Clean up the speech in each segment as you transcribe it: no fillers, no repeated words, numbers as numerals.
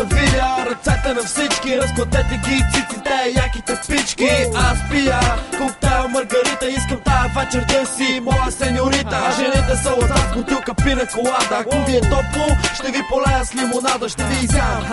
да видя ръцете на всички. Разкладете ги циците, яките пички. Аз пия коктейл маргарита, искам тая вечер да си моя сеньорита. Жените са отзад с бутилка пина колада. Ако ви е топло, ще ви полея с лимонада, ще ви изям.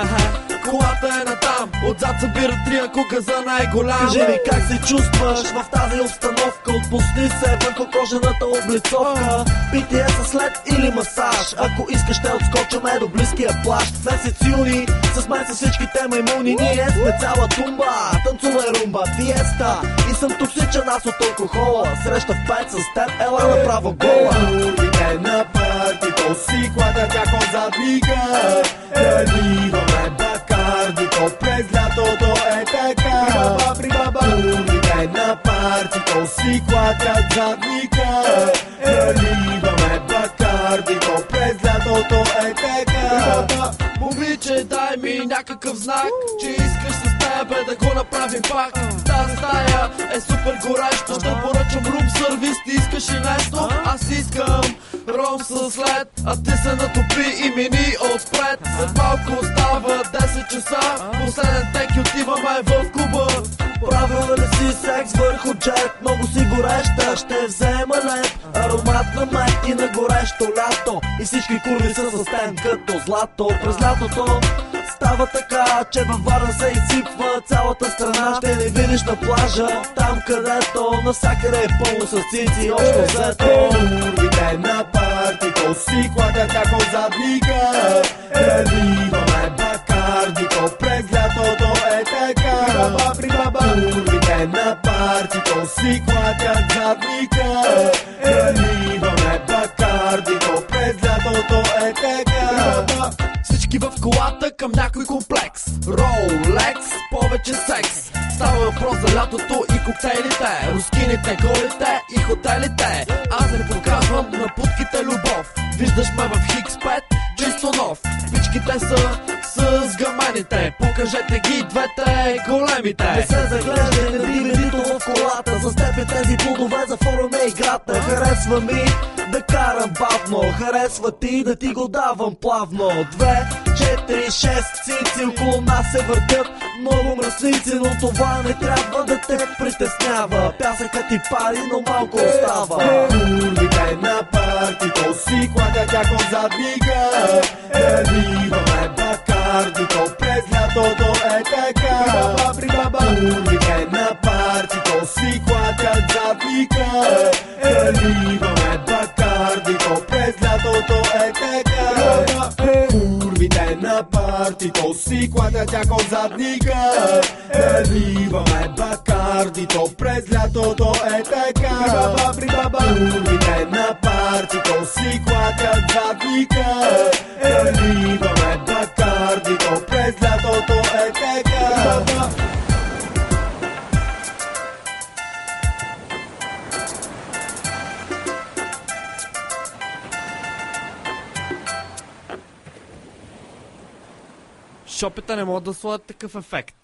Колата е натам, отзад събира три акука за най-голям. Кажи ми как се чувстваш в тази обстановка. Отпусни се върху кожената облицовка. Питие са след или масаж. Ако искаш ще отскочаме до близкия плащ. Месец юни, с мен са всичките маймуни. Ние сме цяла тумба, танцувай румба, фиеста. И съм токсичен аз от алкохола. Среща в 5 с теб, ела направо гола. Urmite на партито си, клада тяхо задника. Наливаме бакардито, през лятото е така. Урмите на партито си, клада задника. Наливаме бакардито, през лятото е така. Момиче, дай ми някакъв знак, че искаш с тебе да го направим пак. Тази стая е супер горещо, ще поръчам рум сервис, ти искаш и нещо? Аз искам ром с лед, а ти се натопи и мини отпред. След малко става 10 часа, последен тек и отиваме в клуба. Правила ли си секс върху джет? Много си гореща, ще взема лед. Аромат на мед и на горещо лято. И всички курви са с тен като злато. През лятото става така, че във Варна се изсипва цялата страна. Ще ни видиш на плажа, там където навсякъде е пълно с цици, общо взето. Урмите на партито си, клада тяхо задника. Наливаме бакардито, през лятото е така. Урмите на партито си, кладят задника. Наливаме бакардито, през лятото е така. Всички в колата към някой комплекс. Rolex, повече секс. Става въпрос за лятото и коктейлите, рускините, голите и хотелите. Аз не показвам на путките любов. Виждаш ме в Хикс-5, чисто нов. Пичките са с гамените, покажете ги двете големите. Не се заглеждай, не би нито в колата. За теб е тези плодове за форум е играта. Харесва ми да карам бавно, харесва ти да ти го давам плавно. 2, 4, 6 цици около нас се въртят. Много мръсници, но това не трябва да те притеснява. Пясъкът ти пари, но малко остава. Урмите на партито си, клада тяхо задника. Наливаме бакардито, през лятото е така. Урмите на партито си, кладят задника. Наливаме бакардито, през лятото е така. Урмите на партито си, кладят тяхо задника. Наливаме бакардито, през лятото е така. Урмите на партито си, кладят задника. Наливаме бакардито, през лятото е така. Шопите не могат да сложат такъв ефект.